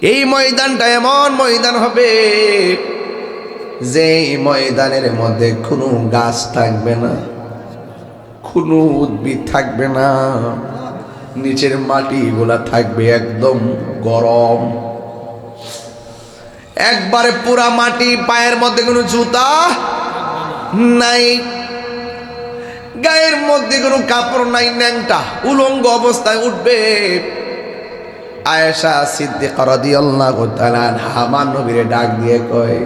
এই ময়দানটা এমন ময়দান হবে যে ময়দানের মধ্যে কোনো গাছ থাকবে না, কোনো উদ্ভিদ থাকবে না, নিচের মাটিগুলা থাকবে একদম গরম, একবারে পুরা মাটি, পায়ের মধ্যে কোনো জুতা নাই, গায়ের মধ্যে কোনো কাপড় নাই, ন্যাংটা উলঙ্গ অবস্থায় উঠবে। আয়েশা সিদ্দিকা রাদিয়াল্লাহু তাআলা আনহা আমার নবীরে ডাক দিয়ে কয়,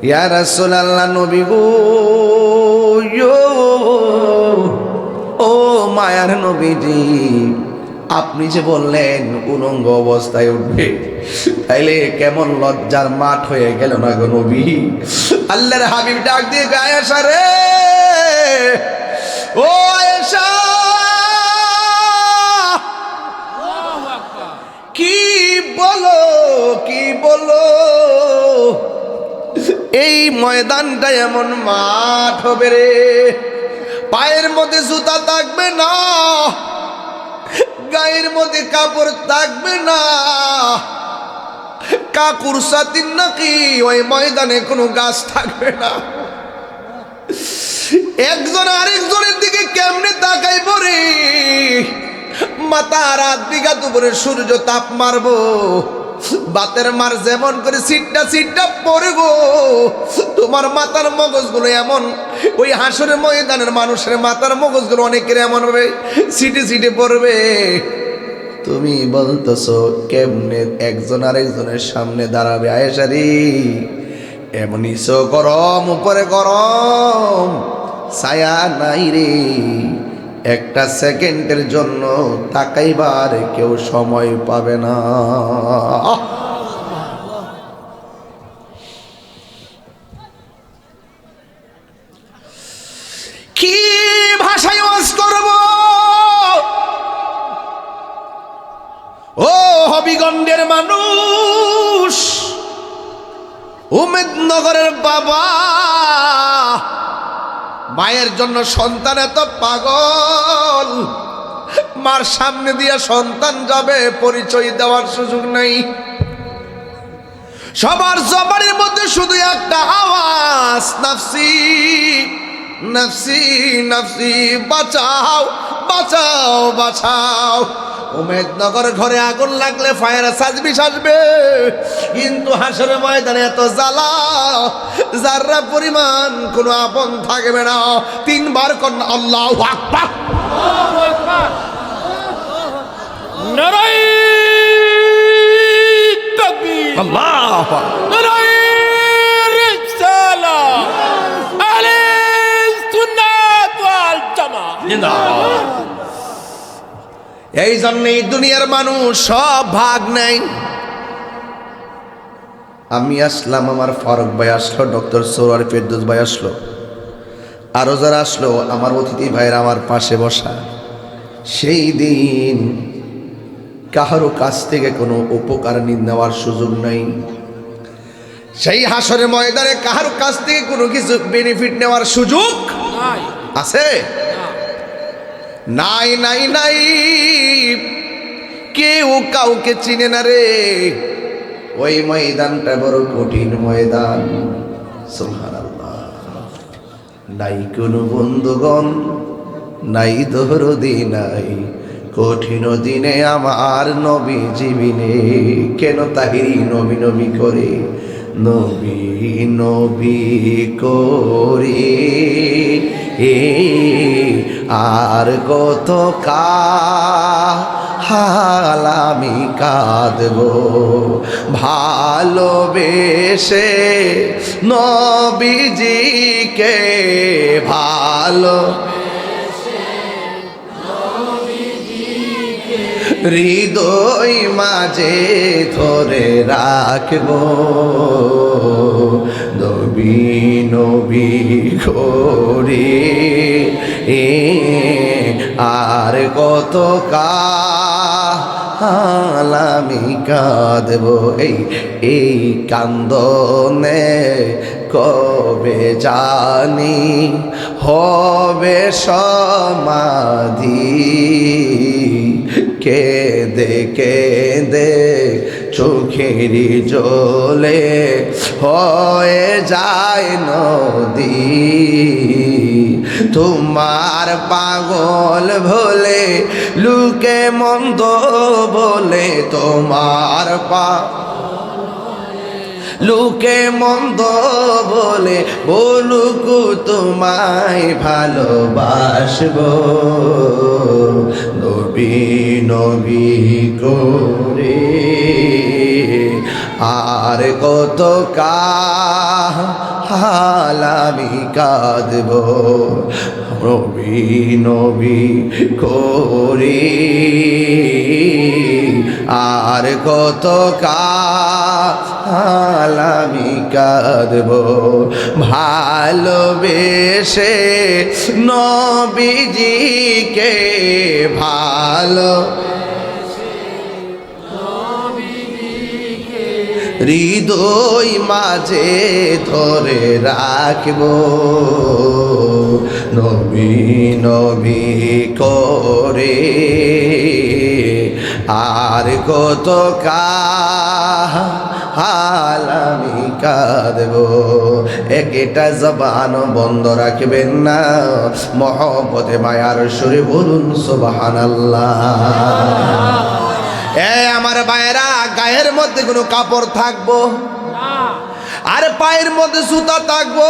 ইয়া রাসূলুল্লাহ, নবী গো, ও মায়ার নবীজি, আপনি যে বললেন উলঙ্গ অবস্থায় উঠবে, তাইলে কেমন লজ্জার মাঠ হয়ে গেল না গো নবী। আল্লাহর হাবিব ডাক দিয়ে কয়, আয়েশা রে, ও আয়েশা, কি বলো, কি বলো, এই ময়দানটা এমন মাঠ হবে রে, পায়ের মধ্যে জুতা থাকবে না, গায়ের মধ্যে কাপড় থাকবে না, কাকুর সাতিন নাকি ওই ময়দানে কোনো গাছ থাকবে না, একজন আরেকজনের দিকে কেমনে তাকাইব রে, মাথা রাত বিঘা দুপুরে সূর্য তাপ মারবো, বাতের মার যেমন করে সিটটা সিটটা পড়বো, তোমার মাথার মগজগুলো এমন, ওই হাসরের ময়দানের মানুষের মাথার মগজগুলো অনেকের এমন ভাবে সিটে সিটে পড়বে। তুমি বলতেছো কেমনে একজন আরেকজনের সামনে দাঁড়াবে? আয়েশা রে, এমন নিচে গরম, উপরে গরম, ছায়া নাই রে, একটা সেকেন্ডের জন্য তাকাইবার কেউ সময় পাবে না। কি ভাষায় ওয়াজ করব? ও হবিগঞ্জের মানুষ, উমেদনগরের বাবা, মায়ের জন্য সন্তান এত পাগল, মার সামনে দিয়ে সন্তান যাবে, পরিচয় দেওয়ার সুযোগ নেই, সবার জবানের মধ্যে শুধু একটা আওয়াজ, নাফসি নাফসি নাফসি, বাঁচাও বাঁচাও বাঁচাও। উমেদনগর ঘরে আগুন লাগলে ফায়ার সার্ভিস আসবে, কিন্তু হাসরের ময়দানে এত জ্বালা, যারা পরিমাণ কোনো আপন থাকবে না। তিনবার কোন আল্লাহু আকবার, আল্লাহু আকবার, নারায়ে তাকবীর, আল্লাহু আকবার, নারায়ে রিসালাত, আহলে সুন্নাত ওয়াল জামাত জিন্দাবাদ। এই জন্যই দুনিয়ার মানুষ সব ভাগ নেই। আমি আসলাম, আমার ফারুক ভাই আসলো, ডক্টর সৌরার ফেরদৌস ভাই আসলো, আরো যারা আসলো, আমার অতিথি ভাইরা আমার পাশে বসা, সেই দিন কাহারও কাছ থেকে কোনো উপকার নেওয়ার সুযোগ নাই। সেই হাসরের ময়দানে কাহারও কাছ থেকে কোনো কিছু বেনিফিট নেওয়ার সুযোগ আছে? নাই নাই নাই, কেউ কাউকে চিনে না রে। ওই ময়দানটা বড় কঠিন ময়দান, সুবহানাল্লাহ। নাই কোনো বন্ধুগণ, নাই দরদি নাই, কঠিন দিনে আমার নবী জীবিনে, কেন তাহিরি নবী নবী করে, নবী নবী করে আর কত কাল আমি কাঁদব, ভালোবেসে নবীজিকে, ভালো হৃদয় মাঝে ধরে রাখব, নবী নবী করে আর কত কাল আমি কাঁদব। এই কান্দনে কবে জানি হবে সমাধি, কেঁদে কেঁদে চোখেরই জলে হয়ে যায় নদী, তোমার পাগল ভোলে লুকে মন্দ বলে, তোমার লুকে মন্দ বলে বলুক তোমায় ভালোবাসবো, নবী নবী করে আর কত কাল আমি কাঁদবো, নবী নবী করে আর কত কাল আমি কাঁদবো, ভালোবেসে নবীজিকে ভালো হৃদয় মাঝে ধরে রাখবো, নবী নবী করে আর কত কাল আমি কাঁদবো। একটা জবান বন্ধ রাখবেন না, মহব্বতে মায়ার সুরে বলুন সুবহানাল্লাহ। আমার ভাইয়েরা, গায়ের মধ্যে কোনো কাপড় থাকবো আর পায়ের মধ্যে জুতা থাকবো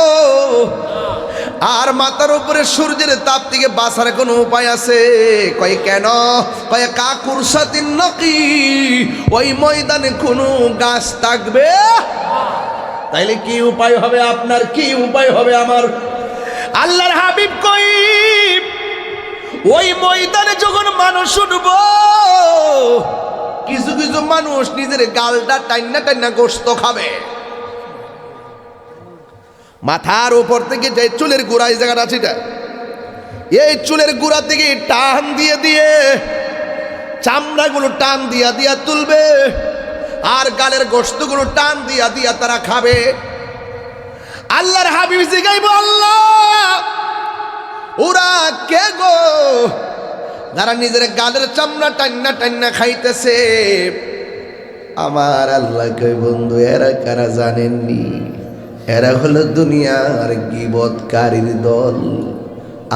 আর মাথার উপরে সূর্যের তাপ থেকে বাঁচার কোনো উপায় আছে? কয় কেন? কয় কাকুর সাথে নাকি ওই ময়দানে কোনো গাছ থাকবে? তাইলে কি উপায় হবে আপনার, কি উপায় হবে আমার? আল্লাহর হাবিব কই ওই ময়দানে যখন মানুষ উঠবো, কিছু কিছু মানুষ নিজের গালটা টাইনা টাইনা গোশত খাবে, মাথার উপর থেকে যে চুলের গোড়া এই জায়গাটা আছে, এই চুলের গোড়া থেকে টান দিয়ে দিয়ে চামড়াগুলো টান দিয়া দিয়া তুলবে আর গালের গোশতগুলো টান দিয়া দিয়া তারা খাবে। আল্লাহর হাবিব জিগাইবো, আল্লাহ ওরা কে গো যারা নিজের গালের চামড়া টান্না টান্না খাইতেছে? আমার আল্লাহ কই, বন্ধু এরা কারা জানেননি? এরা হলো দুনিয়ার গীবতকারীর দল।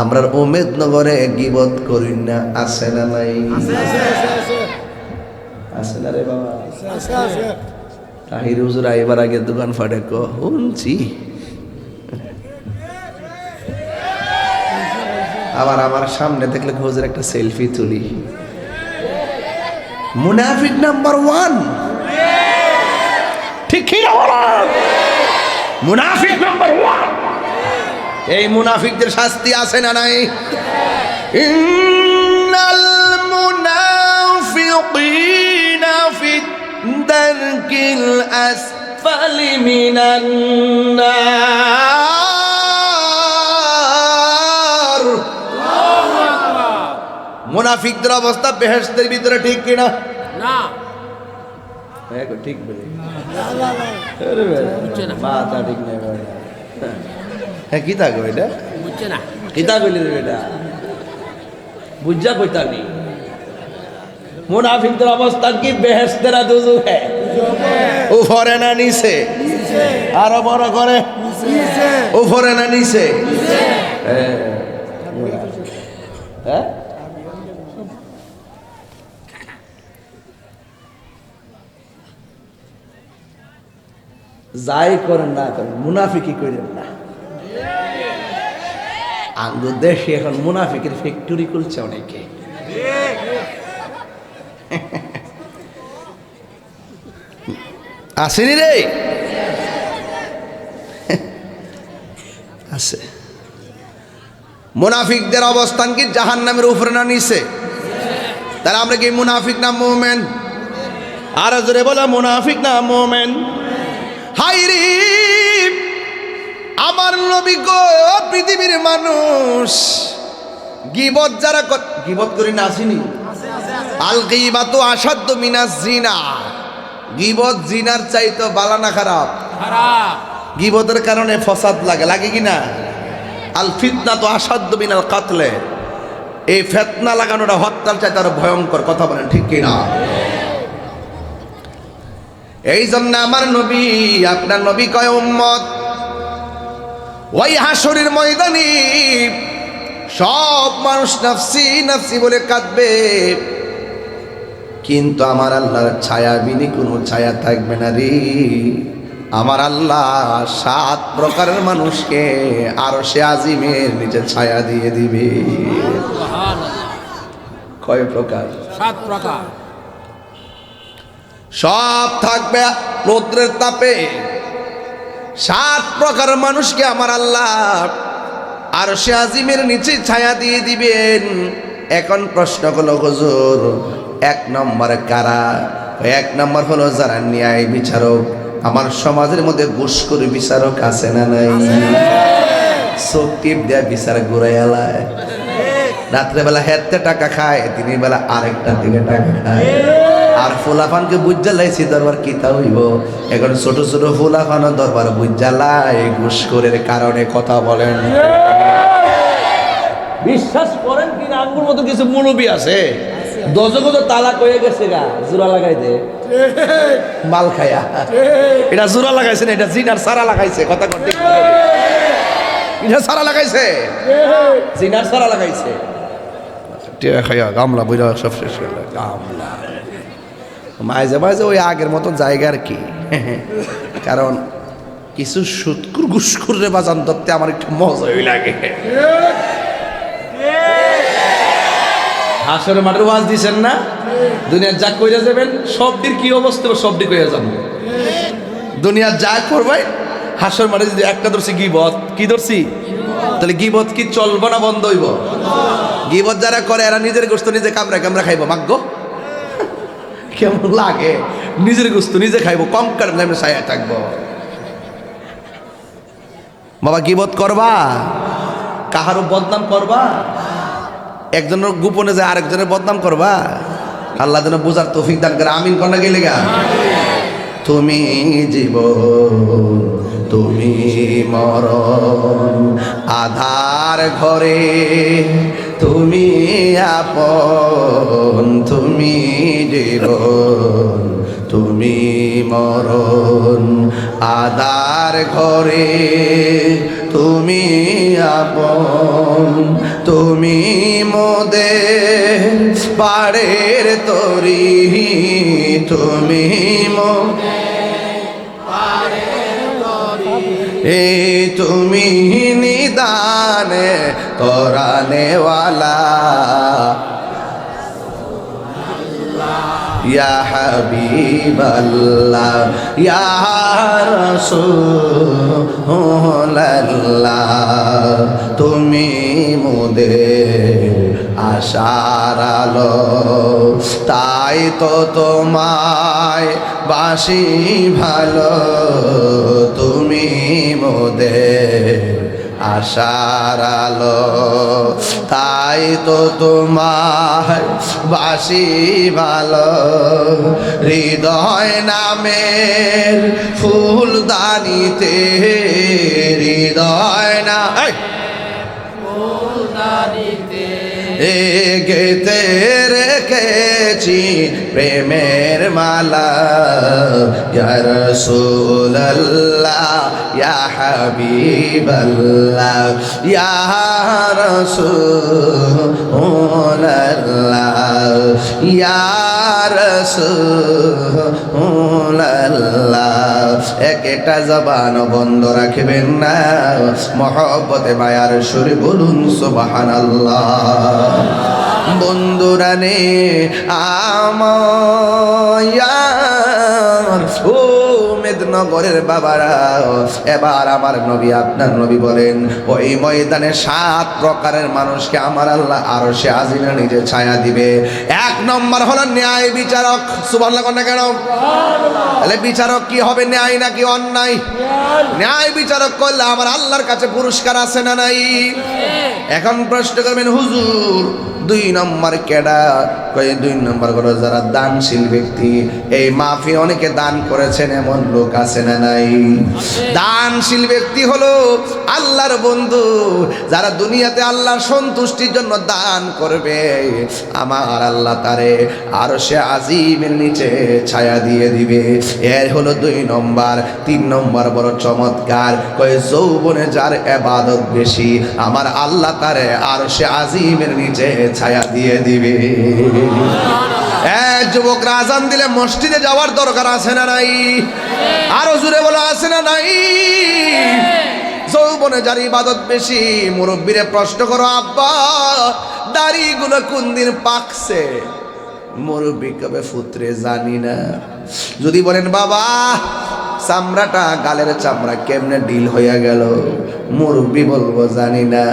আমরা উমেদনগরে গীবত করি না, আছে না নাই? আছে না রে বাবা? তাহির হুজুর আইবার আগে দোকান ফাটে শুনছি, আবার আমার সামনে দেখলে হুজুর একটা সেলফি তুলি। মুনাফিক নাম্বার 1, ঠিক কি না বলা? মুনাফিক নাম্বার 1। এই মুনাফিকদের শাস্তি আছে না নাই? ইন্নাল মুনাফিকিনা ফিদ দারকিল আসফালি মিনান নার। মুনাফিকদের অবস্থা বেহেশতের ভিতরে, ঠিক কিনা? না ঠিক বলে মাথা ঠিক নাই। হ্যাঁ কি থাকবে এটা? বুঝছে না কি থাকবে এটা? বুঝা কইতা নেই। মুনাফিকদের অবস্থা কি? বেহেশতেরা দুজুকে উপরে না নিচে? আরো বড় করে উপরে না নিচে? হ্যাঁ যাই করেন না করেন, মুনাফিকি করেন না। আঙ্গুর দেশে এখন মুনাফিকের ফ্যাক্টরি খুলছে অনেকে। আসেনি রে? আছে। মুনাফিকদের অবস্থান কি জাহান্নামের উপরে না নিচে? তাহলে আমরা কি মুনাফিক না মুমিন? আর জোরে বলা, মুনাফিক না মুমিন? হাইরে আমার নবী গো, পৃথিবীর মানুষ গীবত যারা গীবত করি না, আসেনি? আল গীবাতু আসাদ্দু মিনাজ জিনা। গীবত জিনার চাইতো বালা না খারাপ? খারাপ। গীবতের কারণে ফসাদ লাগে, লাগে কি না? আল ফিতনাতু আসাদ্দু মিনাল কাতলে। এই ফিতনা লাগানোটা হত্যার চাইতে আরো ভয়ঙ্কর। কথা বলেন ঠিক কি না? এই জন্য আমার নবী, আপনার নবী কয় উম্মত ওই হাসরের ময়দানে সব মানুষ নাফসি নাফসি বলে কাঁদবে, কিন্তু আমার আল্লাহর ছায়া বিনি কোনো ছায়া থাকবে না রে। আমার আল্লাহ 7 প্রকারের মানুষকে আরশে আজিমের নিচে ছায়া দিয়ে দিবে। কয় প্রকার? 7 প্রকার। সব থাকবে রৌদ্রের তাপে। 7 প্রকার মানুষকে আমার আল্লাহ আরশে আজিমের নিচে ছায়া দিয়ে দিবেন। এখন প্রশ্ন হলো হুজুর 1 নম্বরে কারা? 1 নম্বর হলো যারা ন্যায় বিচারক। আমার সমাজের মধ্যে ঘুষখোর বিচারক আছে না নাই? চোখ টিপ দেয়া বিচার ঘুরাই এলায়, রাত্রেবেলা হেতে টাকা খায়, দিনের বেলা আরেকটা দিকে টাকা খায়। আর ফুলাফানকে বুঝালাইছি দরবার কিতা হইব। এখন ছোট ছোট ফুলাফান দরবার বুঝালাই ঘুষখোরের কারণে কথা বলেন। বিশ্বাস করেন কি না, আঙ্গুর মতো কিছু মুরব্বী আছে দজগত তালাক হয়ে গেছে গা, জোড়া লাগাই দে মাল খায়া। এটা জোড়া লাগাইছে না, এটা জিনার সারা লাগাইছে। কথা ঠিক, এটা সারা লাগাইছে, জিনার সারা লাগাইছে। খাইয়া গামলা বইরা সব শেষ করলে গামলা মাঝে মাঝে ওই আগের মতন জায়গা আর কি। কারণ কিছু সুৎকুর ঘুষখুর রে বাজান ধরতে আমার একটু মজাই লাগে। হাসরের মাঠের ওয়াজ দিছেন না, দুনিয়ার যা কইরা যাবেন সবটির কি অবস্থা সবটি কইরা যাবেন। দুনিয়ার যা করবেন হাসর মাঠে যদি একটা ধরছি গীবত, কি ধরছি, তাহলে গীবত কি চলবো না বন্ধ হইব? গীবত যারা করে এরা নিজের গোস্ত নিজে কামড়া কামড়া খাইবো। ভাগ্য কেমন লাগে? নিজের গোস্ত নিজে খাইবো, কম কামড়ে ছায়া থাকবো। বাবা গীবত করবা, কাহারও বদনাম করবা, একজনের গোপনে যায় আরেকজনের বদনাম করবা। আল্লাহ যেন বুঝার তৌফিক দান করে। আমিন কন্যা গেলে গা। তুমি জীবন তুমি মরণ, আধার ঘরে তুমি আপন, তুমি জীবন তুমি মরণ, আধার ঘরে তুমি আপন, তুমি মোদের পাড়ের তরি, তুমি এ তুমি নিদানে তোরানেওয়ালা, ইয়া হাবিবাল্লাহ ইয়া রাসূলুল্লাহ, তুমি মোদের আশার আলো, তাই তো তোমায় বাসি ভালো, তুমি মোদের আশার আলো, তাই তো তোমায় বাসি ভালো। হৃদয় নামের ফুলদানিতে, হৃদয় না গেতে রেখেছি প্রেমের মালা, ইয়া রাসূলুল্লাহ ইয়া হাবিবাল্লাহ ইয়া রাসূলুল্লাহ ইয়া রাসূলুল্লাহ। একটা জবান বন্ধ রাখবেন না, মহব্বতে মায়ার সুরে বলুন সুবহানাল্লাহ। বন্ধুরা নে আমার ও মেদিনীনগরের বাবারা, এবার আমার নবী আপনার নবী বলেন ওই ময়দানে 7 প্রকারের মানুষকে আমার আল্লাহ আরশে আজিমের নিচে ছায়া দিবে। 1 নম্বর হলো ন্যায় বিচারক। সুবহানাল্লাহ কোন না কেন? তাহলে বিচারক কি হবে, ন্যায় নাকি অন্যায়? ন্যায় বিচারক করলে আমার আল্লাহর কাছে পুরস্কার আছে না নাই? এখন প্রশ্ন করবেন হুজুর 2 নম্বর কেডা? কয় 2 নম্বর হলো যারা দানশীল ব্যক্তি। এই মাহফিল অনেকে দান করেছেন এমন লোক আছে না নাই? দানশীল ব্যক্তি হলো আল্লাহর বন্ধু, যারা দুনিয়াতে আল্লাহর সন্তুষ্টির জন্য দান করবে, আমার আল্লাহ তারে আরশে আজিমের নিচে ছায়া দিয়ে দিবে। এর হলো 2 নম্বর। 3 নম্বর বড় চমৎকার, কয় যৌবনে যার ইবাদত বেশি, আমার আল্লাহ তারে আরশে আজিমের নিচে ছায়া দিয়ে দিবে। যুবকরা আজান দিলে মসজিদে যাওয়ার দরকার আছে না নাই? আরো জোরে বলো আছে না নাই? যৌবনে যার ইবাদত বেশি, মুরব্বীরে প্রশ্ন করো, আব্বা দাড়িগুলো কোন দিন পাকছে? মুরব্বী কবে ফুত্রে জানি না। যদি বলেন বাবা চামড়াটা, গালের চামড়া কেমনে ডিল হইয়া গেল, মুরব্বী বলবো জানি না।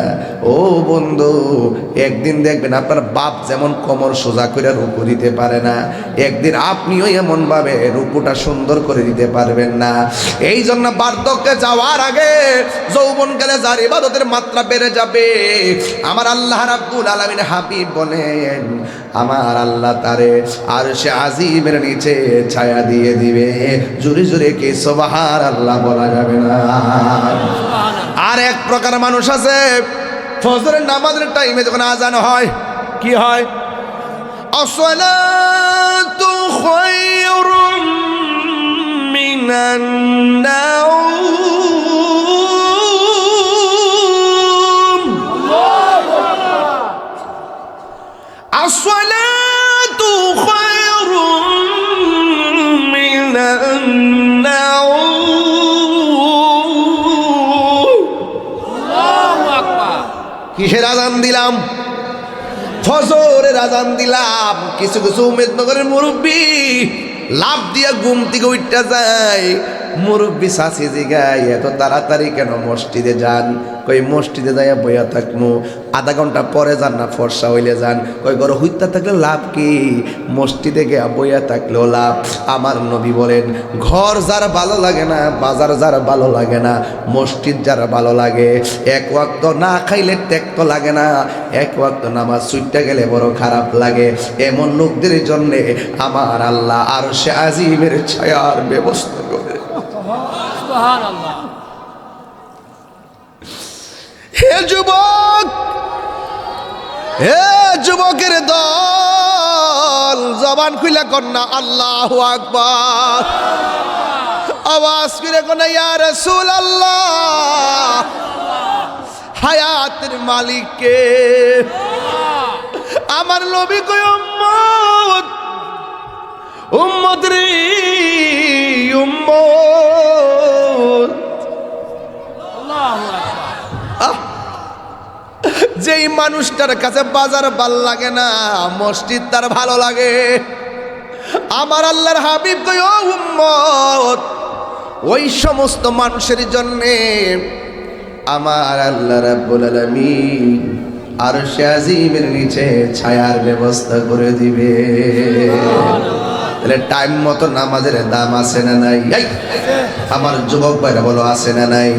ও বন্ধু, একদিন দেখবেন আপনার বাপ যেমন কোমর সোজা করে রুকু দিতে পারে না, একদিন আপনিও এমন ভাবে রুকুটা সুন্দর করে দিতে পারবেন না। এই জন্য বার্ধক্যে যাওয়ার আগে যৌবনকালে যার ইবাদতের মাত্রা বেড়ে যাবে, আমার আল্লাহ রাব্বুল আলামিন হাবিব বলেন, আমার আল্লাহ তারে আরশে আজিমের নিচে ছায়া দিয়ে দিবে। জোরে জোরে কি সুবহানাল্লাহ বলা যাবে না? আর এক প্রকার মানুষ আছে, ফজরের নামাজের টাইমে যখন আজান হয়, কি হয়? আসসালাতু খায়রুম মিনান নাওম, আসসালাতু খায়রুম মিনান নাওম। কিসের আজান দিলাম? ফজরের আজান দিলাম। কিছু কিছু উমেদনগরের মুরব্বী লাভ দিয়া ঘুম থেকে উঠতে যায়। মুরব্বী শাসি জিগায়, এত তাড়াতাড়ি কেন মসজিদে যান? কই মসজিদে যাইয়া বইয়া থাকমু, আধা ঘন্টা পরে যান না ফর্সা হইলে যান। কই ঘরে হইতা থাকলে লাভ কি? মসজিদে গিয়া বইয়া থাকলেও লাভ। আমার নবী বলেন, ঘর যার ভালো লাগে না, বাজার যার ভালো লাগে না, মসজিদ যার ভালো লাগে, এক ওয়াক্ত না খাইলে টেক্ত লাগে না, এক ওয়াক্ত নামাজ ছুটতে গেলে বড় খারাপ লাগে। এমন লোকদের জন্যে আমার আল্লাহ আরশে আজিমের ছায়ার ব্যবস্থা করে। সুবহানাল্লাহ। হে যুবক, হে যুবকের দল, জবান খুলে কন্যা আল্লাহু আকবার, আওয়াজ করে কন্যা ইয়া রাসূলুল্লাহ। হায়াতের মালিক কে? আমার নবী কই উম্মত, উম্মত রে উম্মত। আল্লাহু আকবার। যেই মানুষটার কাছে বাজার ভাল লাগে না, মসজিদ তার ভালো লাগে। আমার আল্লাহর হাবিব কই ও উম্মত, ওই সমস্ত মানুষের জন্যে আমার আল্লাহ রাব্বুল আলামিন আরশে আজিমের নিচে ছায়ার ব্যবস্থা করে দিবে। তাহলে টাইম মতো নামাজের দাম আছে না নাই? আমার যুবক ভাইরা বলো আছে না নাই?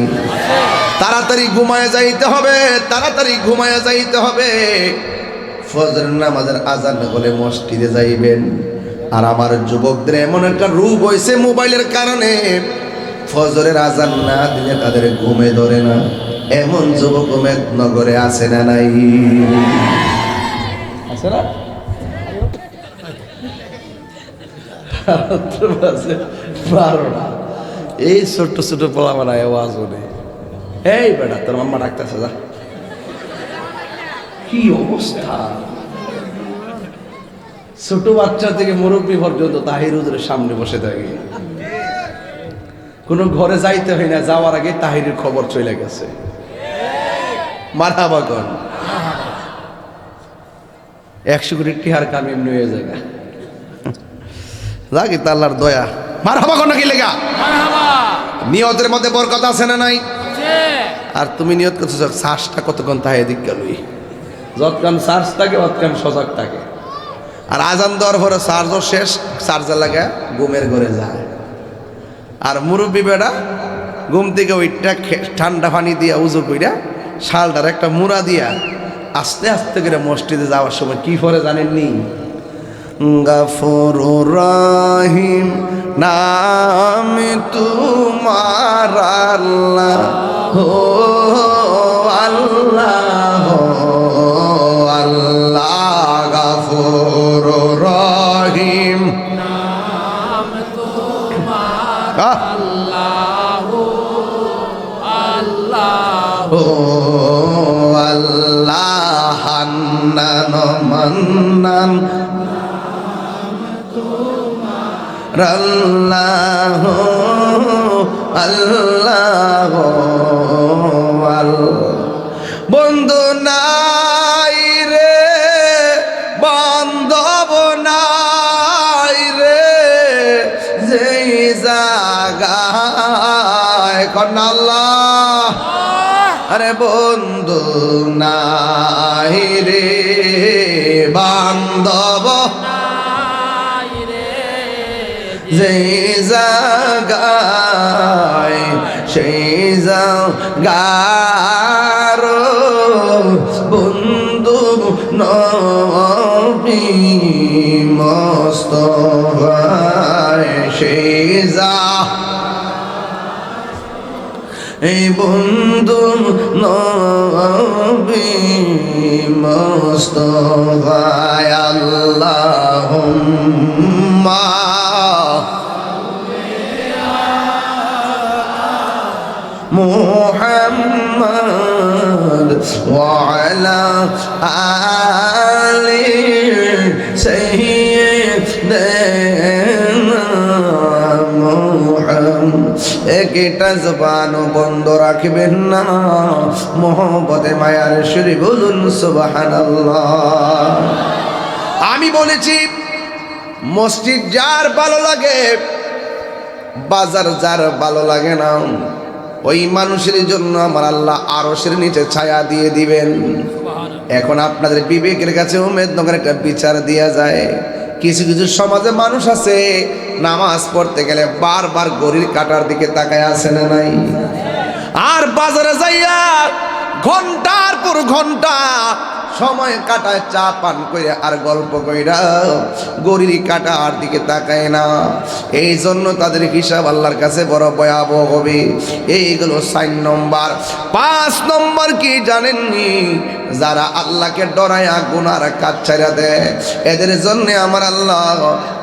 তাড়াতাড়ি ঘুমায় যাইতে হবে, তাড়াতাড়ি ঘুমায় যাইতে হবে। ফজর নামাজের আজান হলে মসজিদে যাইবেন। আর আমার যুবকদের এমন একটা রূপ হয়েছে মোবাইলের কারণে, ফজরের আজান না দিলে তাদের ঘুমে ধরে না। এমন যুবক নগরে আছে না নাই? আছে না? এই ছোট্ট ছোট পোলা বানায় আওয়াজ ওঠে, এই বেটা তোর মাম্মা ডাকতেছে, যা। কি অবস্থা! ছোট বাচ্চা থেকে মুরব্বী পর্যন্ত তাহির হুজুরের সামনে বসে থাকে। কোনো ঘরে যাইতে হয় না, যাওয়ার আগে তাহিরের খবর চলে গেছে। মারহাবা কর। 100 কোটি টিহার কাম এমনি হয়ে যায়। লাগে তা আল্লাহর দয়া। মারহাবা কর নাকি লেগা? নিয়তের মধ্যে বরকত আছে না নাই? আর তুমি নিয়ত করছো শ্বাসটা কতক্ষণ তাহে দিক গেলই, যতক্ষণ শ্বাস থাকে ততক্ষণ সজাগ থাকে। আর আজান দেওয়ার পরে চার্জও শেষ, চার্জার লাগা ঘুমের ঘরে যায়। আর মুরব্বী বেড়া ঘুম থেকে ওইটা ঠান্ডা পানি দিয়া উজু কইরা শালটার একটা মুড়া দিয়া আস্তে আস্তে করে মসজিদে যাওয়ার সময় কি করে জানেননি? গফুরুর রহিম নাম তোমার আল্লাহ হো আল্লাহ আল্লাহ গফুরুর রহিম নাম তোমার আল্লাহ আল্লাহ ও আল্লাহ হান্নান মান্নান আল্লাহ আল্লাহ বন্ধু নাই রে বান্ধব নাই রে যেই জাগায় কন্যা আল্লাহ আরে বন্ধু নাই রে বান্ধব যেই জাগায় সেই জাগার বন্ধু নবী মুস্তাফায় সেই এই বন্ধু নবী মুস্তাফায় আল্লাহুম্মা মুহাম্মদ ওয়া আলা আলি সাইয়্যিদিনা মুহাম্মদ একটা জবান বন্ধ রাখবেন না মোহব্বতে মায়ার সুরে বলুন সুবহানাল্লাহ। আমি বলেছি মসজিদ যার ভালো লাগে বাজার যার ভালো লাগে না ওই মানুষের জন্য আমার আল্লাহ আরশের নিচে ছায়া দিয়ে দিবেন। এখন আপনাদের বিবেকের কাছে উমেদনগর একটা বিচার দেয়া যায়। কিছু কিছু সমাজে মানুষ আছে নামাজ পড়তে গেলে বারবার ঘড়ির কাঁটার দিকে তাকায় আছে না নাই? আর বাজারে যাইয়া ঘন্টার পর ঘন্টা সময় কাটায় চা পান করে আর গল্প কইরা গড়ির কাটার দিকে তাকায় না। এই জন্য তাদের হিসাব আল্লাহর কাছে বড় ভয়াবহ হবে। এইগুলো 4 নম্বর। 5 নম্বর কি জানেননি? যারা আল্লাহকে ডরায়া গুনার কাজ ছাইরা দেয় এদের জন্য আমার আল্লাহ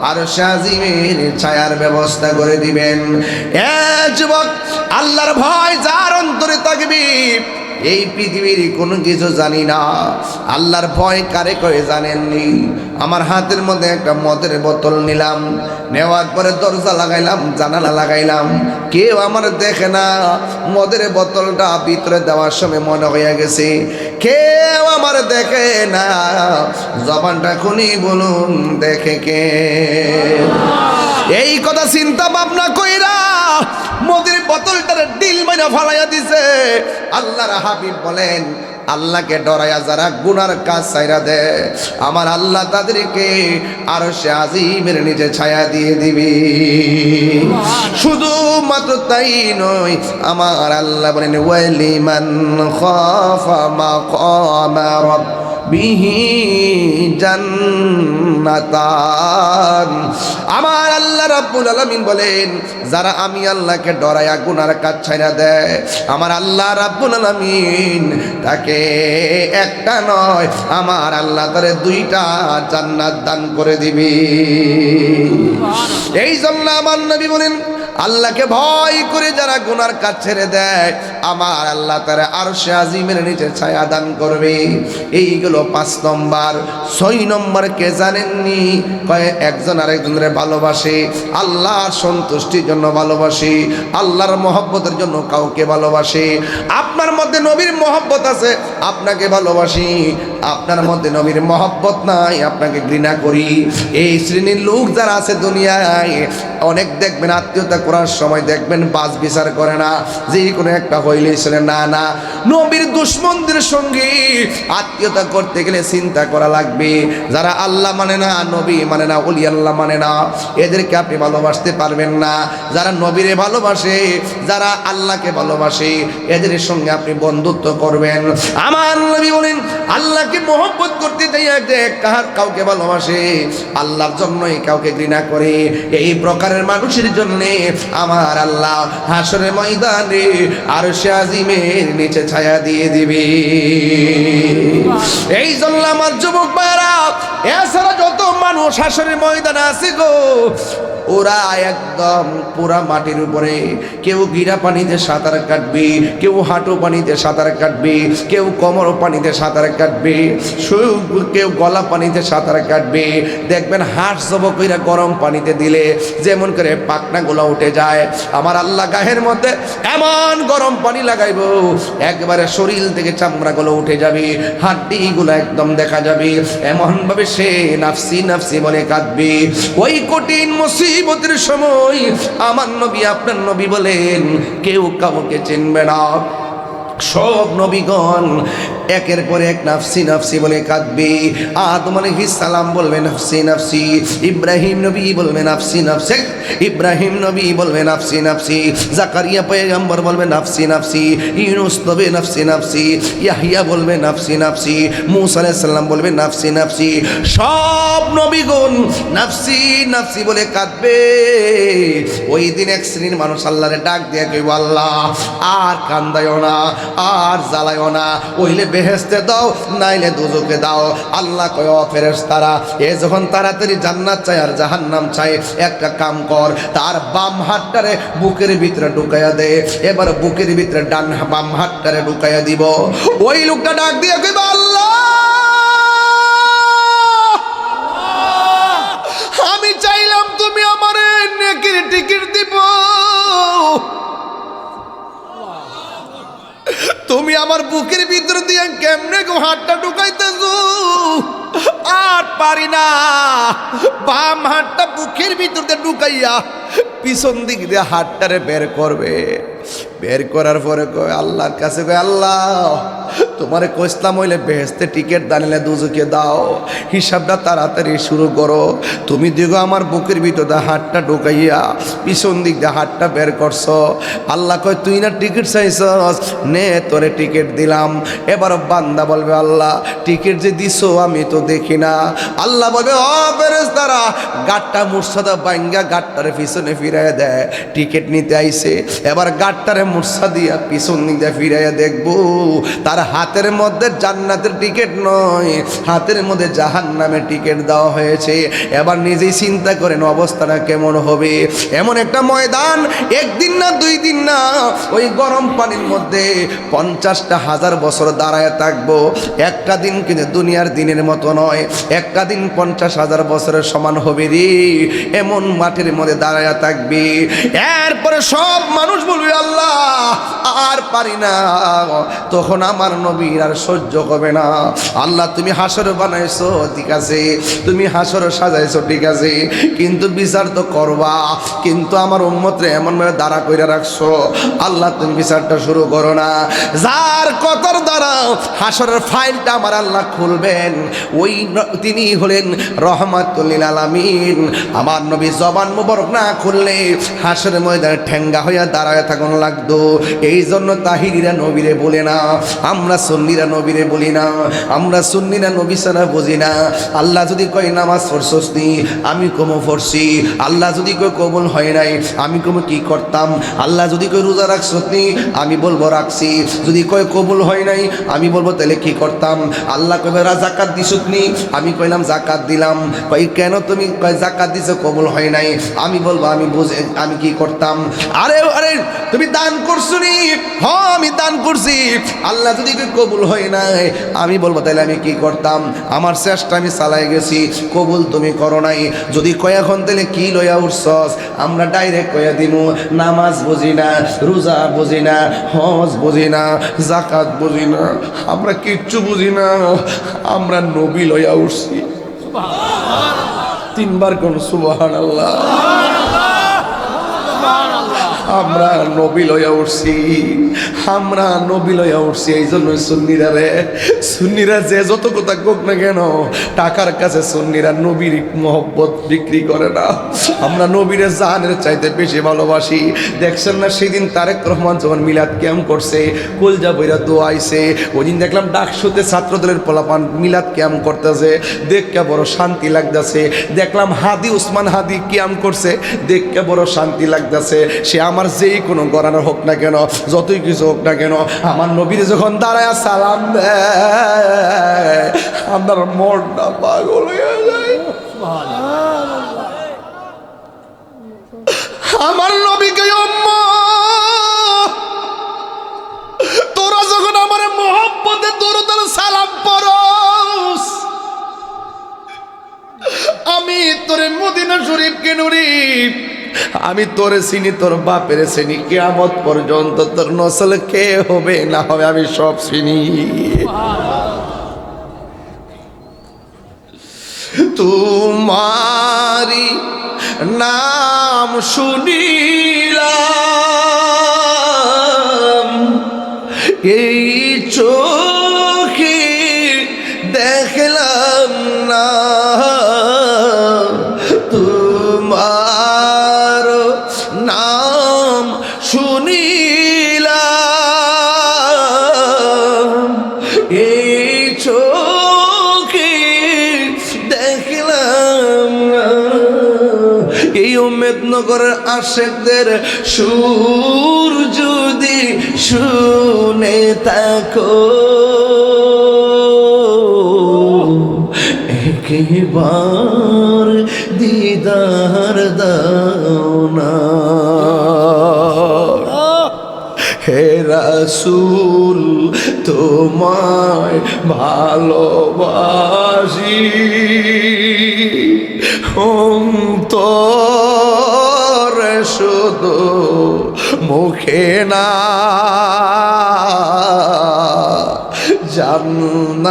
আরশে আজিমের ছায়ার ব্যবস্থা করে দিবেন। যুবক, আল্লাহর ভয় যার অন্তরে থাকবে এই পৃথিবীর কোনো কিছু জানি না। আল্লাহর ভয় কারে কয়ে জানেননি? আমার হাতের মধ্যে একটা মদের বোতল নিলাম, নেওয়ার পরে দরজা লাগাইলাম, জানালা লাগাইলাম, কেউ আমার দেখে না। মদের বোতলটা ভিতরে দেওয়ার সময় মনে হয়ে গেছে কেউ আমার দেখে না। জবানটা খুনি বলুন দেখে কে? এই কথা চিন্তা ভাবনা কইরা মদের বোতলটার ডিল মাইরা ফালাইয়া দিছে। আল্লাহর হাবিব বলেন আল্লাহকে ডরায়া যারা গুনার কাজ ছাইরা দেয় আমার আল্লাহ তাদেরকে আরশে আজিমের নিচে ছায়া দিয়ে দিবে। শুধু মাত্র তাই নয়, আমার আল্লাহ বলেন ওয়ালিমান খাফা মাকামা রাব্বিহি জান্নাতান। আমার আল্লাহ রাব্বুল আলামিন বলেন যারা আমি আল্লাহকে ডরায়া গুনার কাজ ছাইরা দেয় আমার আল্লাহ রাব্বুল আলামিন তাকে একটা নয় আমার আল্লাহ তারে 2টা জান্নাত দান করে দিবে। এই জন্য আমার নবী বলেন আল্লাহকে ভয় করে যারা গুনার কাজ ছেড়ে দেয় আমার আল্লাহ তারা আরশে আজিমের নিচে ছায়া দান করবে। এইগুলো 5 নম্বর। 6 নম্বর কে জানেননি? কয়ে একজন আরেকজনের ভালোবাসে, আল্লাহর সন্তুষ্টির জন্য ভালোবাসে, আল্লাহর মহব্বতের জন্য কাউকে ভালোবাসে। আপনার মধ্যে নবীর মহব্বত আছে, আপনাকে ভালোবাসি। আপনার মধ্যে নবীর মহব্বত নাই, আপনাকে ঘৃণা করি। এই শ্রেণীর লোক যারা আছে দুনিয়ায় অনেক দেখবেন আত্মীয়তা করার সময় দেখবেন বাস বিচার করে না, যে কোনো একটা হইলে ছেলে না না নবীর দুশ্মনদের সঙ্গে আত্মীয়তা করতে গেলে চিন্তা করা লাগবে। যারা আল্লাহ মানে না, নবী মানে না, ওলি আল্লাহ মানে না, এদেরকে আপনি ভালোবাসতে পারবেন না। যারা নবীরে ভালোবাসে, যারা আল্লাহকে ভালোবাসে, এদের সঙ্গে আপনি বন্ধুত্ব করবেন। আমার নবী বলেন আল্লাহকে আল্লাহকে মহব্বত করতে চাই, যে কাউকে ভালোবাসে, আল্লাহর জন্যই কাউকে ঘৃণা করে, এই প্রকারের মানুষের জন্য আমার আল্লাহ হাসরের ময়দানে আরশে আজিমের নিচে ছায়া দিয়ে দিবে। এই জন্য আমার যুবক ভাইরা, এছাড়া যত মানুষ হাসরের ময়দানে আছে গো, ওরা একদম পুরা মাটির উপরে, কেউ গিরা পানিতে সাঁতার কাটবে, কেউ হাঁটু পানিতে সাঁতার কাটবে, কেউ কোমর পানিতে সাঁতার কাটবে, কেউ গলা পানিতে সাঁতার কাটবে। দেখবেন হাঁস জব কইরা গরম পানিতে দিলে যেমন করে পাখনাগুলো উঠে যায়, আমার আল্লাহ গায়ের মধ্যে এমন গরম পানি লাগাইবো, একবারে শরীর থেকে চামড়াগুলো উঠে যাবে, হাড্ডিগুলো একদম দেখা যাবে, এমন ভাবে সে নাফসি নাফসি বলে কাঁদবে। ওই কঠিন মুসিবতের সময় আমার নবী, আপনার নবী বলেন, কেউ কাউকে চিনবে না। সব নবীগণ একের পর এক নাফসি নাফসি বলে কাঁদবে। আদম আলাইহিস সালাম বলবে নাফসি নাফসি, ইব্রাহিম নবী বলবে নাফসি নাফসি, ইব্রাহিম নবী বলবে নাফসি নাফসি, জাকারিয়া পয়গম্বর বলবে নাফসি নাফসি, ইউনূস নবী নাফসি নাফসি, ইয়াহইয়া বলবে নাফসি নাফসি, মূসা আলাইহিস সালাম বলবে নাফসি নাফসি। সব নবীগণ নাফসি নাফসি বলে কাঁদবে। ওই দিন এক শ্রেণীর মানুষ আল্লাহরে ডাক দিয়ে কইব, আল্লাহ আর কান্দায়ও না, আর জ্বালায়ও না, ওইলে বেহেশতে দাও, নাইলে দুজকে দাও। আল্লাহ কয়, ও ফেরেশতারা, এ যখন তাড়াতাড়ি জান্নাত চায় আর জাহান্নাম চায়, একটা কাম কর, তার বাম হাতটারে বুকের ভিতরে ঢুকাইয়া দে। এবার বুকের ভিতরে বাম হাতটারে ঢুকাইয়া দিব। ওই লোকটা ডাক দিয়ে কইবে, আল্লাহ আমি চাইলাম তুমি আমার নেকির টিকিট দিব, তুমি আমার বুকের ভিতর দিয়ে কেমনে হাতটা ঢুকাইতেছো, আর পারি না। বাম হাতটা বুকের ভিতর দিয়ে ঢুকাইয়া পিছন দিক দিয়ে হাতটারে বের করবে। বের করার পরে কয় আল্লাহর কাছে, কয় আল্লাহ তোমারে কইসলাম হইলে বেহেশতে টিকিট দানিলে দুজকে দাও, হিসাবটা তাড়াতাড়ি শুরু করো। তুমি দেখো আমার বুকের ভিতরে হাতটা ঢুকাইয়া পিছন দিক দিয়ে হাতটা বের করছো। আল্লাহ কয়, তুই না টিকিট চাইছস, নে তোরে টিকিট দিলাম। এবার বান্দা বলবে, আল্লাহ টিকিট যে দিছো আমি তো দেখি না। আল্লাহ বলবে, ও ফেরেশতারা, গাটটা মুর্শাদা বাইঙ্গা গাটটারে পিছনে ফিরাইয়া দেয়, টিকিট নিতে আইছে। এবার গাটটারে মুর্শা দিয়া পিছন দিক দিয়ে ফিরাইয়া দেখবো, তার হাতের মধ্যে জান্নাতের টিকিট নয়, হাতের মধ্যে জাহান্নামের টিকিট দেওয়া হয়েছে। এবার নিজেই চিন্তা করেন অবস্থাটা কেমন হবে। এমন একটা ময়দান, একদিন না দুই দিন না, ওই গরম পানির মধ্যে 50,000 বছর দাঁড়ায় থাকবো। একটা দিন কিন্তু দুনিয়ার দিনের মতো নয়, একটা দিন 50,000 বছরের সমান হবে রে। এমন মাটির মধ্যে দাঁড়ায় থাকবে। এরপরে সব মানুষ বলবে, আল্লাহ আর পারি না। তখন আমার নবীর আর সহ্য হবে না। আল্লাহ তুমি হাসর বানাইছো ঠিক আছে, তুমি হাসর সাজাইছো ঠিক আছে, কিন্তু বিচার তো করবা, কিন্তু আমার উম্মতরে এমন ভাবে দাঁড়া কইরা রাখছো, আল্লাহ তুমি বিচারটা শুরু করো না। যার কতর দ্বারা হাসরের ফাইলটা আমার আল্লাহ খুলবেন, ওই তিনি হলেন রহমাতুল লিল আলামিন। আমার নবী জবান মুবারক না খুললে হাসরের ময়দানে ঠেঙ্গা হইয়া দাঁড়ায় থাকুন লাগতো। এই জন্য তাহিরিরা নবীরে বলে না, আমরা সুন্নিরা নবীরে বলি না, আমরা সুন্নিরা নবী ছাড়া বুঝি না। আল্লাহ যদি কয় নামাজ পড়ছস নি, আমি কমো পড়ছি। আল্লাহ যদি কয় কবুল হয় নাই, আমি কমো কি করতাম। আল্লাহ যদি কয় রোজা রাখছস নি, আমি বলবো রাখছি। যদি কয় কবুল হয় নাই, আমি বলবো তাহলে কি করতাম। আল্লাহ কবে জাকাত দিছস নি, আমি কইলাম জাকাত দিলাম। কই কেন তুমি কয় জাকাত দিছো কবুল হয় নাই, আমি বলবো আমি বুঝে আমি কি করতাম। আরে আরে তুমি দান করছো নি, হ্যাঁ আমি দান করছি। আল্লাহ যদি কবুল হয় নাই, আমি বলবো তাহলে আমি কি করতাম। আমার চেষ্টা আমি চালাই গেছি, কবুল তুমি করো নাই। যদি কয় এখন তাহলে কি লইয়া উঠছস, আমরা ডাইরেক্ট কইয়া দিমু নামাজ বুঝি না, রোজা বুঝি না, হজ বুঝি না, জাকাত বুঝি না, আমরা কিচ্ছু বুঝি না, আমরা নবী লইয়া উঠছি। তিনবার কোন সুবহানাল্লাহ। আমরা নবী লইয়া উঠছি, আমরা নবী লইয়া উঠছি। এই জন্য সুন্নিরা রে, সুন্নিরা যে যত কথা কোক না কেন, টাকার কাছে সুন্নিরা নবীর মহব্বত বিক্রি করে না। আমরা নবীরে জানের চাইতে বেশি ভালোবাসি। দেখছেন না সেদিন তারেক রহমান যখন মিলাদ ক্যাম্প করছে, কলজা বইরা দোয়াইছে, ওই দিন দেখলাম ডাকসুতে ছাত্রদলের পোলাপান মিলাদ ক্যাম্প করতেছে, দেখকে বড় শান্তি লাগতেছে। দেখলাম হাদি উসমান হাদি ক্যাম্প করছে, দেখকে বড় শান্তি লাগতেছে। সে আমার যেই কোনো গরানো হোক না কেন, যতই কিছু হোক না কেন, আমার নবীর যখন দাঁড়ায় সালাম দেয়, আমার মনটা পাগল হয়ে যায়। আমার নবীকে তোরা যখন আমার মোহাম্মতে দরুদের সালাম পড়স, আমি তোরে মদিনা শরীফকে নুরি, আমি তোরে চিনি, তোর বাপের চিনি, কিয়ামত পর্যন্ত তোর নসল কে হবে না হবে আমি সব চিনি। তোমারি নাম শুনিলাম, এই চোখে দেখলাম না, তোমার নাম শুনিলাম, এই চোখে দেখলাম না। এই উম্মেদনগরের আশেকদের সুর যদি শুনে থাকো, একবার দিদার দাও না। হে রাসূল তোমায় ভালোবাসি, অন্তরে শুধু মুখে না,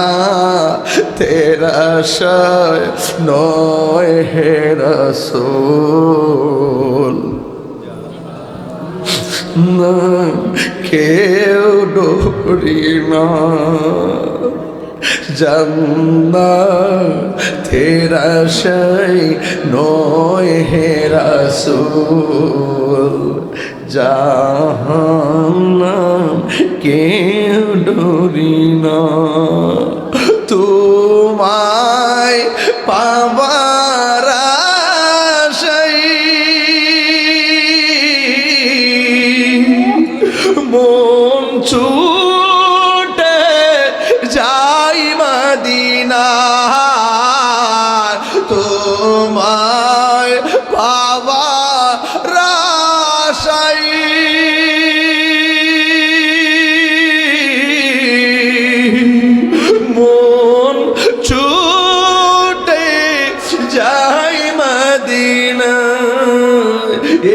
জান্নাতের আশায় নয় হে রাসূল, না কেউ ডরি না, জান্নাতের আশায় নয় হে রাসূল, জাহান্নাম কেউ ডরি না। তোমায় পাবার আশায় মন ছুটে যাই মদিনা, তোমায় পাবার আশায় মন ছুটে যাই মদিনা।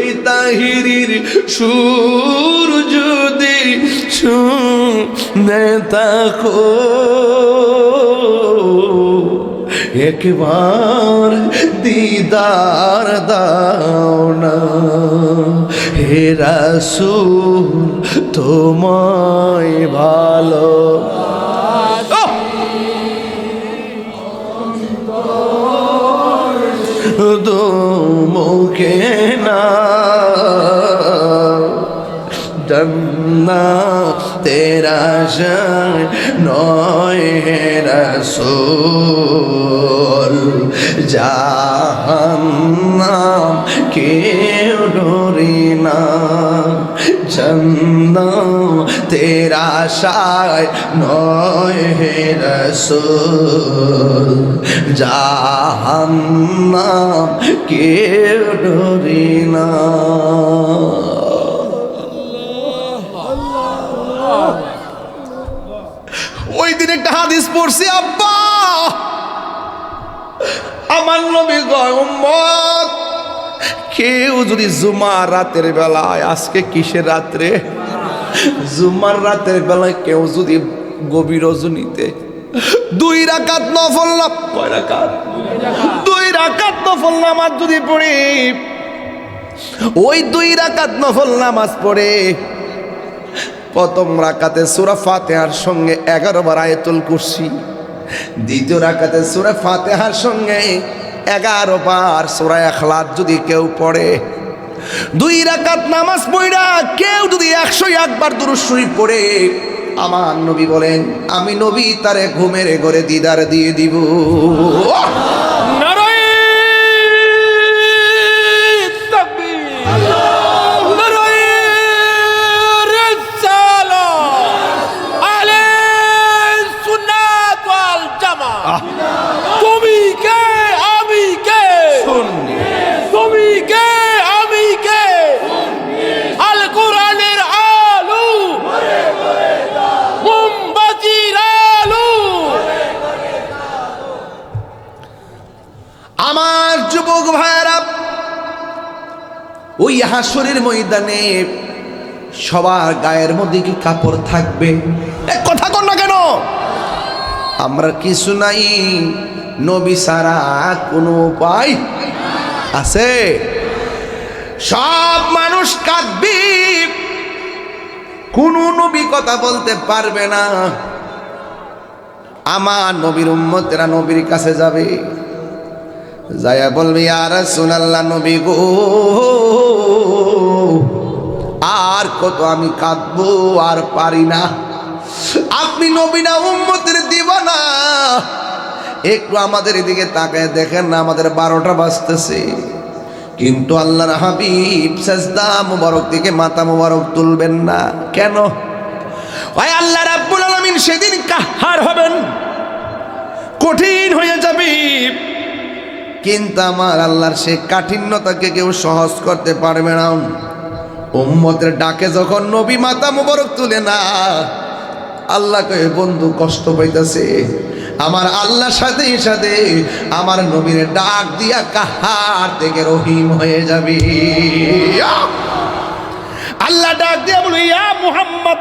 এই তাহিরির সুর যদি শুনে থাকো, একবার দিদার দাও না। হে রাসূল তোমায় ভালো দো মুখে না, জান্নাতের আশায় নয় হে রাসূল, জাহান্নাম কেউ ডরি না, জান্নাতের আশায় নয় হে রাসূল, জাহান্নাম কেউ ডরি না। ওই দিন একটা হাদিস পড়ছি, আব্বা আমার নবী কয় উম্মত, কেউ যদি জুমার রাতের বেলায়, আজকে কিসের রাত্রে, জুমার রাতের বেলায় কেউ যদি গভীর রজনীতে 2 রাকাত নফল, কয় রাকাত, 2 রাকাত নফল নামাজ যদি পড়ি, ওই 2 রাকাত নফল নামাজ পড়ে প্রথম রাকাতে সূরা ফাতিহার সঙ্গে 11 বার আয়াতুল কুরসি, দ্বিতীয় রাকাতে সূরা ফাতিহার সঙ্গে 11 বার সূরা ইখলাস যদি কেউ পড়ে, 2 রাকাত নামাজ পড়া কেউ যদি 101 বার দুরূদ শরীফ পড়ে, আমার নবী বলেন আমি নবী তারে ঘুমের ঘরে দিদার দিয়ে দিব। আমার যুবক ভাইরা, ওই হাসরের ময়দানে সবার গায়ের মধ্যে কি কাপড় থাকবে? কথা কর না কেন? আমরা কিছু নাই, নবী ছাড়া কোনো উপায় আছে? সব মানুষ কাঁদবে, কোন নবী কথা বলতে পারবে না। আমার নবীর উম্মতেরা নবীর কাছে যাবে, যায়া বলবে ইয়া রাসূলুল্লাহ, নবী গো আর কত আমি কাঁদবো, আর পারি না। আপনি নবী না উম্মতের দিবানা, একটু আমাদের এদিকে তাকায় দেখেন না, আমাদের 12টা বাজতেছে, কিন্তু আল্লাহর হাবিব সাজদা মুবারক থেকে মাথা মুবারক তুলবেন না কেন? ওই আল্লাহ রাব্বুল আলামিন সেদিন কাহার হবেন, কঠিন হয়ে যাবে, কিন্তু আমার আল্লাহর সে কাঠিন্যতাকে কেউ সহজ করতে পারবে না। উম্মতের ডাকে যখন নবী মাথা মুবারক তুলে না, আল্লাহ কয়ে বন্ধু কষ্ট পাইতেছে, আমার আল্লাহর সাথে সাথে আমার নবীর ডাক দিয়া কাহার থেকে রহিম হয়ে যাবে। আল্লাহ ডাক দিয়া বলে ইয়া মুহাম্মদ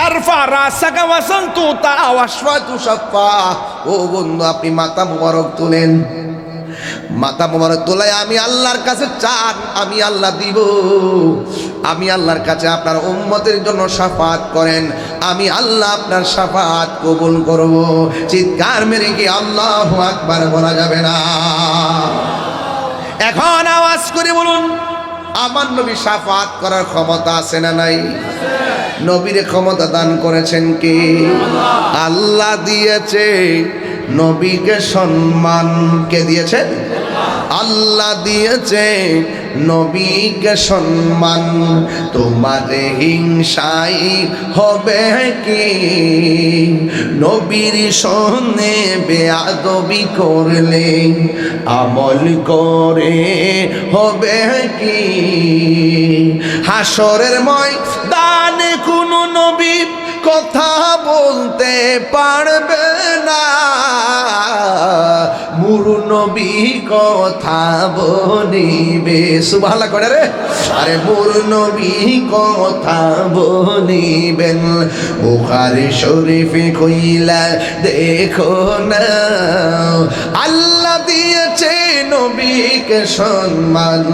আরফা রাসাকা ওয়াসান্তু তাওয়াশফাতু শাফা, ও বন্ধু আপনি মাথা মুবারক তুলেন, মাথা মুবারক তোলাই আমি আল্লাহর কাছে চান, আমি আল্লাহ দিব। আমি আল্লাহর কাছে আপনার উম্মতের জন্য শাফাত করেন, আমি আল্লাহ আপনার শাফাত কবুল করব। চিৎকার মেরে কি আল্লাহু আকবার বলা যাবে না? এখন আওয়াজ করে বলুন, আমার নবী শাফাত করার ক্ষমতা আছে না নাই? নবীর ক্ষমতা দান করেছেন কে? আল্লাহ দিয়েছে। নবীকে সম্মান কে দিয়েছেন? আল্লাহ দিয়েছে। নবীকে সম্মান, তোমার হিংসাই হবে কি? নবীর সনে বেয়াদবি করলে আমল করে হবে কি? হাসরের ময়দানে কোনো নবী কথা বলতে পারবে না, মুরু নবী কথা বলিবে। সুবহানাল্লাহ করে রে, আরে মুরু নবী কথা বলিবেন। বুখারী শরীফে কইলা দেখো না, আল্লাহ দিয়েছে নবীকে সম্মান,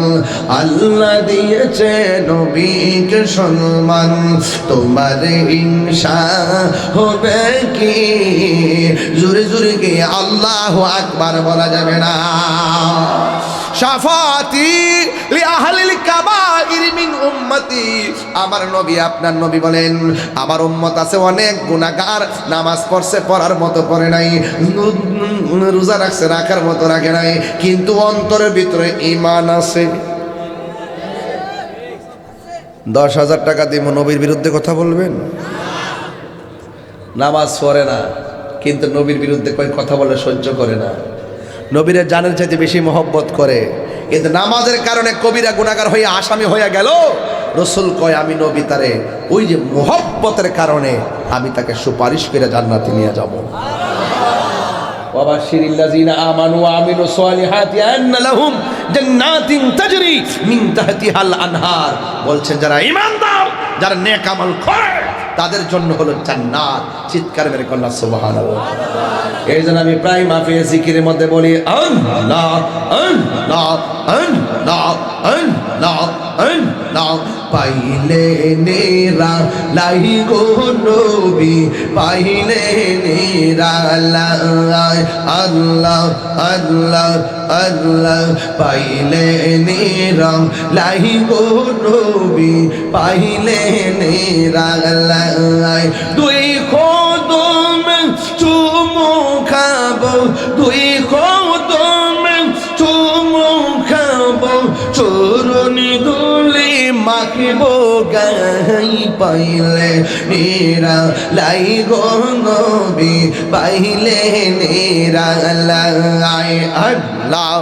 আল্লাহ দিয়েছে নবীকে সম্মান, তোমার হিংসা হবে কি? জোরে জোরে কি আল্লাহু আকবার বলা যাবে না? শাফাতি লি আহলিল কাবাইর মিন উম্মতি, আমার নবী আপনার নবী বলেন আমার উম্মত আছে অনেক গুনাহগার, নামাজ পড়ছে পড়ার মতো পড়ে নাই, রোজা রাখছে রাখার মতো রাখে নাই, কিন্তু অন্তরের ভিতরে ঈমান আছে। 10,000 টাকা দিব, নবীর বিরুদ্ধে কথা বলবেন? নামাজ পড়ে না, কিন্তু নবীর বিরুদ্ধে কই কথা বলে সহ্য করে না, নবীরে জানের চাইতে বেশি মহব্বত করে, কিন্তু নামাজের কারণে কবিরা গুনাহগার হয়ে আসামি হয়ে গেল। রসুল কয় আমি নবী তারে ওই যে মহব্বতের কারণে আমি তাকে সুপারিশ করে জান্নাতে নিয়ে যাব। ওয়াবাশশিরিল্লাযিনা আমানু ওয়া আমিলুস সালিহাতি আন্না লাহুম জান্নাতিন তাজরি মিন তাহতিহাল আনহার, বলছেন যারা ঈমানদার, যারা নেক আমল করে তাদের জন্য হলো জান্নাত। চিৎকার মেরে কন্যা সুবহানাল্লাহ। এই জন্য আমি প্রায় মাহফিলে জিকিরের মধ্যে বলি আল্লাহ আল্লাহ আল্লাহ আল্লাহ আল্লাহ পাইলে নেরা লাই গো নবী পাইলে নেরা লাই আল্লাহ আল্লাহ আল্লাহ পাইলে নেরা লাই গো নবী পাইলে নেরা লাই দুই কদম চুমু খাবো দুই কদম চুমু খাবো চরণি ধুলি মাখবো গাই পাইলে নেরা লাই গো নবী পাইলে নেরা লাই আল্লাহ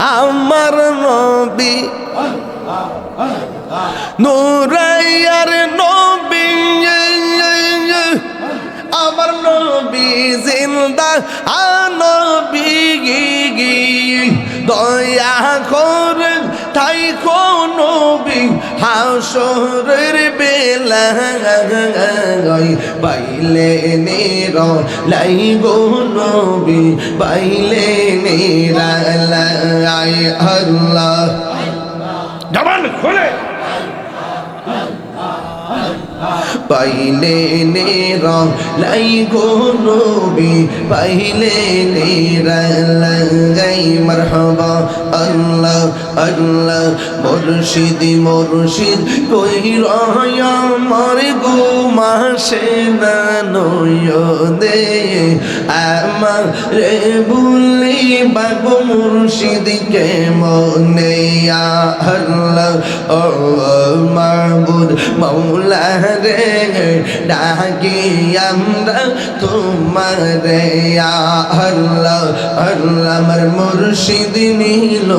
আমার নবী নূরাইয়ার নবী আমার নবী জিন্দা নবী দয়া করে তাই কোন নবী হাসরের বেলা পাইলে নেরা লাই গো নবী পাইলে নেরা লাই আল্লাহ জবান খুলে পাইলে নেরা লাই গো নবী পাইলে নেরা লাই মারহাবা আল্লাহ আল্লাহ মুর্শিদ মুর্শিদ কই রয়া আমার গো মাসে না নয়নে আমার রে বলি বাবু মুর্শিদ কে মনে আল্লাহ ও মাবুদ মাওলা রে ডাকি আমরা তোমার রে আল্লাহ আল্লাহ আমার মুর্শিদ নিল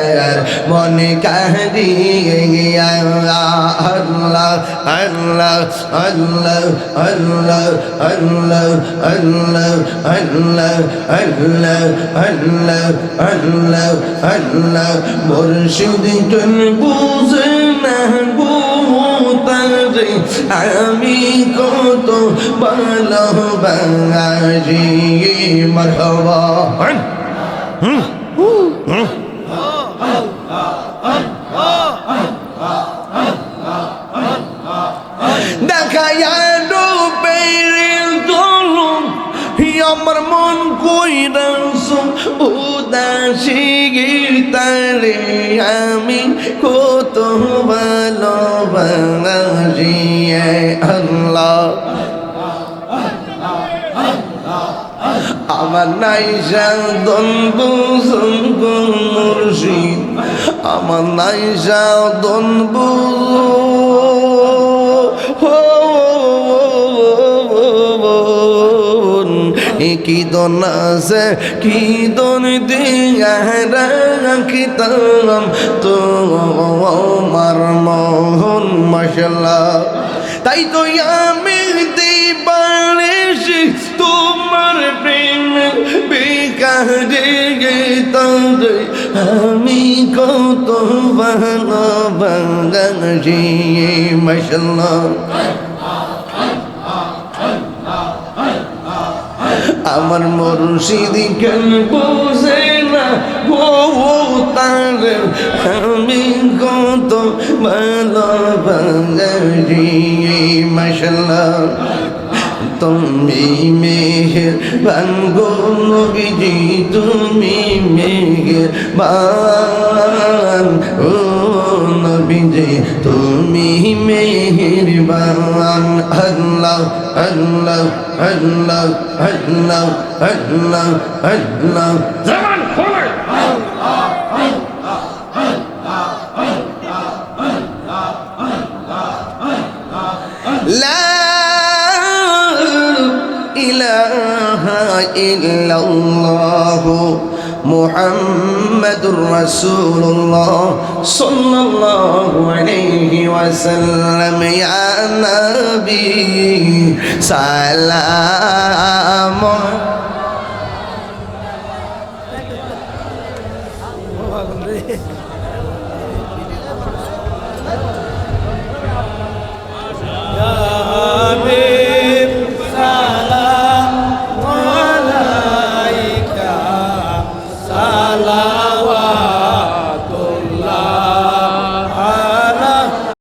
আমার মনে কাহিয়ে আল্লাহ আল্লাহ আল্লাহ আল্লাহ আল্লাহ আল্লাহ আল্লাহ আল্লাহ আল্লাহ আল্লাহ আল্লাহ মুর্শিদ কোন বুঝে না তারে আমি কত ভালোবাসি মারহাবা দেখায়া ডুবের দলুম আমার মন কইরাস উদাসী তারে আমি কত ভালোবাসি আল্লাহ আমার নাই সাধন বুঝুন মুর্শিদ আমার নাই সাধন কি দন আছে কি দন দিয়া রাখিতাম তো আমার মোহন মাশাআল্লাহ তাই তো আমি দিবানিশি তোমার প্রেম বিকারে গেতারে আমি কত ভালোবাসি মাশাআল্লাহ আমার মুর্শিদ কেন বুঝে না গো তার আমি কত ভালোবাসি মাশাআল্লাহ তুমি মেহেরবান গো নবীজি তুমি মেহেরবান ও নবীজি তুমি মেহেরবান আল্লাহ আল্লাহ আল্লাহ আল্লাহ আল্লাহ আল্লাহ জবান খোলে লা ইলাহা ইল্লাল্লাহ মুহাম্মাদুর রাসূলুল্লাহ সাল্লাল্লাহু আলাইহি ওয়াসাল্লাম ইয়া নবী সালাম রে